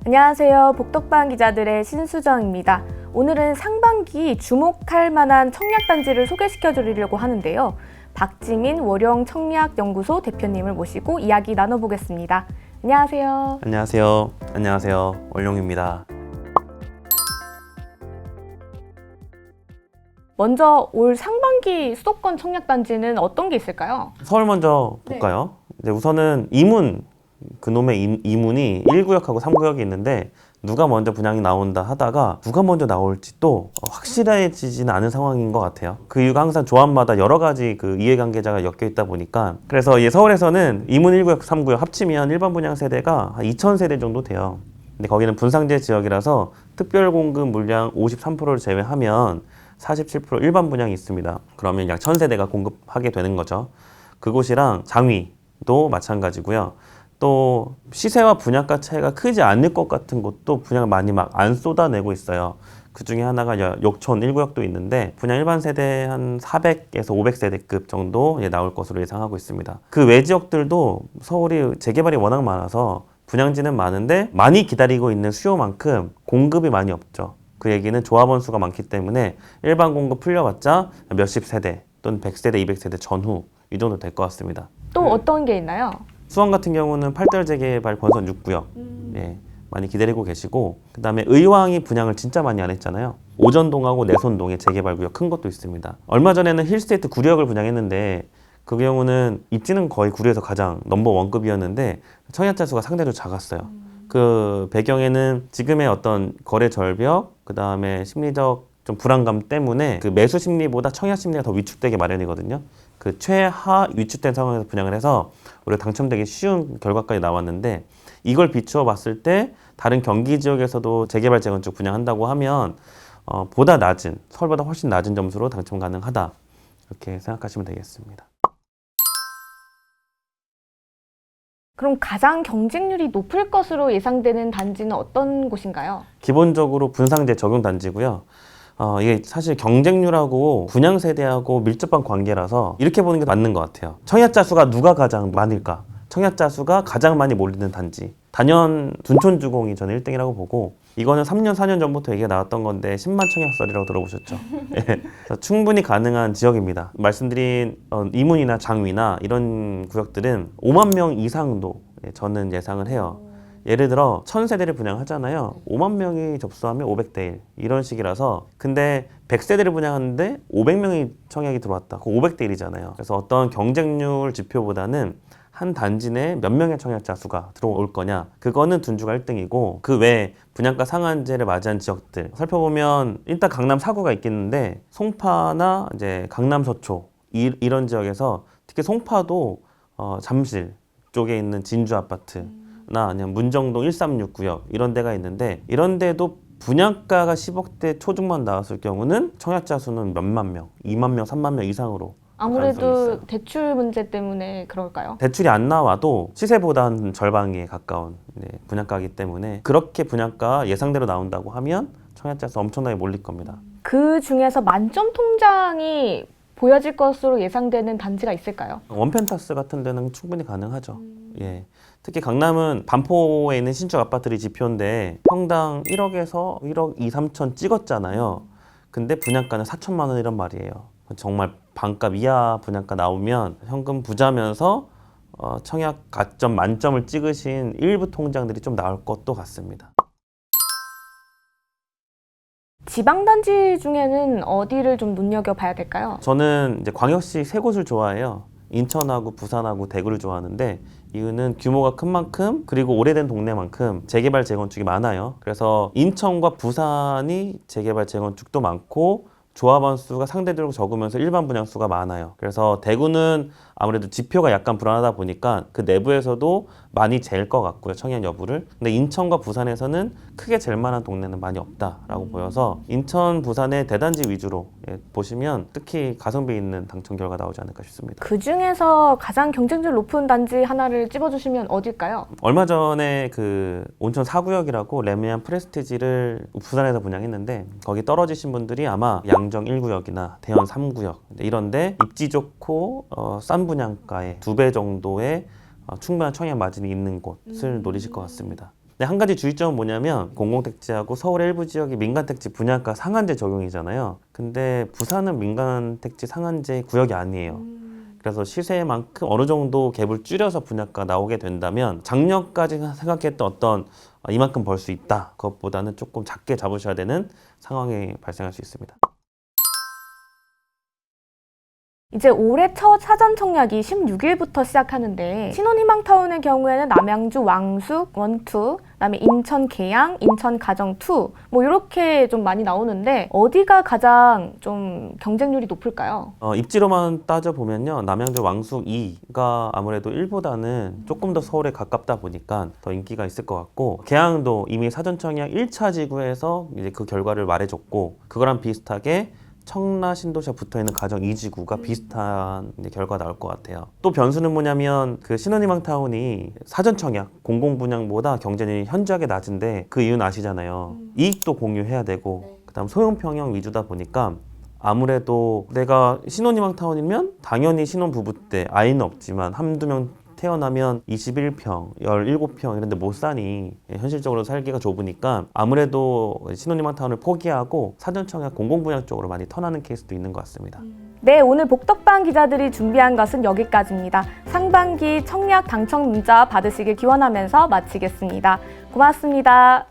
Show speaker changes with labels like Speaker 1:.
Speaker 1: 안녕하세요. 복덕방 기자들의 신수정입니다. 오늘은 상반기 주목할 만한 청약단지를 소개시켜 드리려고 하는데요. 박지민 월영청약연구소 대표님을 모시고 이야기 나눠보겠습니다. 안녕하세요.
Speaker 2: 안녕하세요. 안녕하세요. 월룡입니다.
Speaker 1: 먼저 올 상반기 수도권 청약단지는 어떤 게 있을까요?
Speaker 2: 서울 먼저 볼까요? 이제 우선은 이문, 그놈의 이문이 1구역하고 3구역이 있는데 누가 먼저 분양이 나온다 하다가 누가 먼저 나올지 또 확실해지지는 않은 상황인 것 같아요. 그 이유가 항상 조합마다 여러 가지 그 이해관계자가 엮여 있다 보니까, 그래서 서울에서는 이문 1구역, 3구역 합치면 일반 분양 세대가 한 2,000세대 정도 돼요. 근데 거기는 분상제 지역이라서 특별 공급 물량 53%를 제외하면 47% 일반 분양이 있습니다. 그러면 약 1,000세대가 공급하게 되는 거죠. 그곳이랑 장위도 마찬가지고요. 또 시세와 분양가 차이가 크지 않을 것 같은 곳도 분양을 많이 막 안 쏟아내고 있어요. 그 중에 하나가 욕촌 1구역도 있는데 분양 일반 세대 한 400에서 500세대급 정도 나올 것으로 예상하고 있습니다. 그 외 지역들도 서울이 재개발이 워낙 많아서 분양지는 많은데 많이 기다리고 있는 수요만큼 공급이 많이 없죠. 그 얘기는 조합원 수가 많기 때문에 일반 공급 풀려봤자 몇십 세대 또는 100세대, 200세대 전후 이 정도 될 것 같습니다.
Speaker 1: 또 어떤 게 있나요?
Speaker 2: 수원 같은 경우는 8달 재개발 권선 6구역 많이 기다리고 계시고, 그 다음에 의왕이 분양을 진짜 많이 안 했잖아요. 오전동하고 내손동에 재개발 구역 큰 것도 있습니다. 얼마 전에는 힐스테이트 9구역을 분양했는데 그 경우는 입지는 거의 구리에서 가장 넘버 원급이었는데 청약자 수가 상대적으로 작았어요. 그 배경에는 지금의 어떤 거래 절벽, 그 다음에 심리적 좀 불안감 때문에 그 매수 심리보다 청약 심리가 더 위축되게 마련이거든요. 그 최하 위축된 상황에서 분양을 해서 우리가 당첨되기 쉬운 결과까지 나왔는데, 이걸 비추어 봤을 때 다른 경기 지역에서도 재개발 재건축 분양한다고 하면 보다 낮은, 서울보다 훨씬 낮은 점수로 당첨 가능하다, 이렇게 생각하시면 되겠습니다.
Speaker 1: 그럼 가장 경쟁률이 높을 것으로 예상되는 단지는 어떤 곳인가요?
Speaker 2: 기본적으로 분상제 적용 단지고요. 이게 사실 경쟁률하고 분양 세대하고 밀접한 관계라서 이렇게 보는 게 맞는 것 같아요. 청약자 수가 누가 가장 많을까? 청약자 수가 가장 많이 몰리는 단지. 단연 둔촌주공이 저는 1등이라고 보고, 이거는 3년, 4년 전부터 얘기가 나왔던 건데 10만 청약설이라고 들어보셨죠? 예. 충분히 가능한 지역입니다. 말씀드린 이문이나 장위나 이런 구역들은 5만 명 이상도 저는 예상을 해요. 예를 들어 1,000세대를 분양하잖아요. 5만 명이 접수하면 500대 1 이런 식이라서, 근데 100세대를 분양하는데 500명이 청약이 들어왔다. 그거 500대 1이잖아요. 그래서 어떤 경쟁률 지표보다는 한 단지 내에 몇 명의 청약자 수가 들어올 거냐, 그거는 둔주가 1등이고, 그 외에 분양가 상한제를 맞이한 지역들 살펴보면 일단 강남 4구가 있겠는데 송파나 이제 강남 서초 이런 지역에서 특히 송파도 잠실 쪽에 있는 진주 아파트 나 아니면 문정동 136구역 이런 데가 있는데, 이런 데도 분양가가 10억대 초중반 나왔을 경우는 청약자 수는 몇만 명, 2만 명, 3만 명 이상으로
Speaker 1: 아무래도 대출 문제 때문에 그럴까요?
Speaker 2: 대출이 안 나와도 시세보다 한 절반에 가까운 분양가이기 때문에 그렇게 분양가 예상대로 나온다고 하면 청약자 수 엄청나게 몰릴 겁니다.
Speaker 1: 그 중에서 만점 통장이 보여질 것으로 예상되는 단지가 있을까요?
Speaker 2: 원펜타스 같은 데는 충분히 가능하죠. 예. 특히 강남은 반포에 있는 신축 아파트들이 지표인데 평당 1억에서 1억 2, 3천 찍었잖아요. 근데 분양가는 4천만 원이란 말이에요. 정말 반값 이하 분양가 나오면 현금 부자면서 청약 가점 만점을 찍으신 일부 통장들이 좀 나올 것도 같습니다.
Speaker 1: 지방단지 중에는 어디를 좀 눈여겨봐야 될까요?
Speaker 2: 저는 이제 광역시 세 곳을 좋아해요. 인천하고 부산하고 대구를 좋아하는데, 이유는 규모가 큰 만큼, 그리고 오래된 동네만큼 재개발 재건축이 많아요. 그래서 인천과 부산이 재개발 재건축도 많고 조합원 수가 상대적으로 적으면서 일반 분양 수가 많아요. 그래서 대구는 아무래도 지표가 약간 불안하다 보니까 그 내부에서도 많이 잴 것 같고요, 청약 여부를. 근데 인천과 부산에서는 크게 잴 만한 동네는 많이 없다라고 보여서 인천, 부산의 대단지 위주로 보시면 특히 가성비 있는 당첨 결과 나오지 않을까 싶습니다.
Speaker 1: 그 중에서 가장 경쟁률 높은 단지 하나를 찝어주시면 어딜까요?
Speaker 2: 얼마 전에 그 온천 4구역이라고 레미안 프레스티지를 부산에서 분양했는데, 거기 떨어지신 분들이 아마 양정 1구역이나 대연 3구역 이런데 입지 좋고 싼 분양가에 2배 정도의 충분한 청약 마진이 있는 곳을 노리실 것 같습니다. 근데 한 가지 주의점은 뭐냐면 공공택지하고 서울의 일부 지역이 민간택지 분양가 상한제 적용이잖아요. 근데 부산은 민간택지 상한제 구역이 아니에요. 그래서 시세만큼 어느 정도 갭을 줄여서 분양가 나오게 된다면 작년까지 생각했던 어떤 이만큼 벌 수 있다 그것보다는 조금 작게 잡으셔야 되는 상황이 발생할 수 있습니다.
Speaker 1: 이제 올해 첫 사전 청약이 16일부터 시작하는데 신혼희망타운의 경우에는 남양주 왕숙 1, 2, 그다음에 인천 계양, 인천 가정 2, 뭐 이렇게 좀 많이 나오는데 어디가 가장 좀 경쟁률이 높을까요?
Speaker 2: 입지로만 따져보면요. 남양주 왕숙 2가 아무래도 1보다는 조금 더 서울에 가깝다 보니까 더 인기가 있을 것 같고 계양도 이미 사전 청약 1차 지구에서 이제 그 결과를 말해줬고 그거랑 비슷하게 청라 신도시가 붙어있는 가정 2지구가 비슷한 이제 결과가 나올 것 같아요. 또 변수는 뭐냐면 그 신혼희망타운이 사전청약 공공분양보다 경쟁률이 현저하게 낮은데 그 이유는 아시잖아요. 이익도 공유해야 되고 그다음 소형평형 위주다 보니까 아무래도 내가 신혼희망타운이면 당연히 신혼부부 때 아이는 없지만 한두 명 태어나면 21평, 17평 이런 데 못 사니 현실적으로 살기가 좁으니까 아무래도 신혼희망타운을 포기하고 사전청약 공공분양 쪽으로 많이 턴하는 케이스도 있는 것 같습니다.
Speaker 1: 네, 오늘 복덕방 기자들이 준비한 것은 여기까지입니다. 상반기 청약 당첨 문자 받으시길 기원하면서 마치겠습니다. 고맙습니다.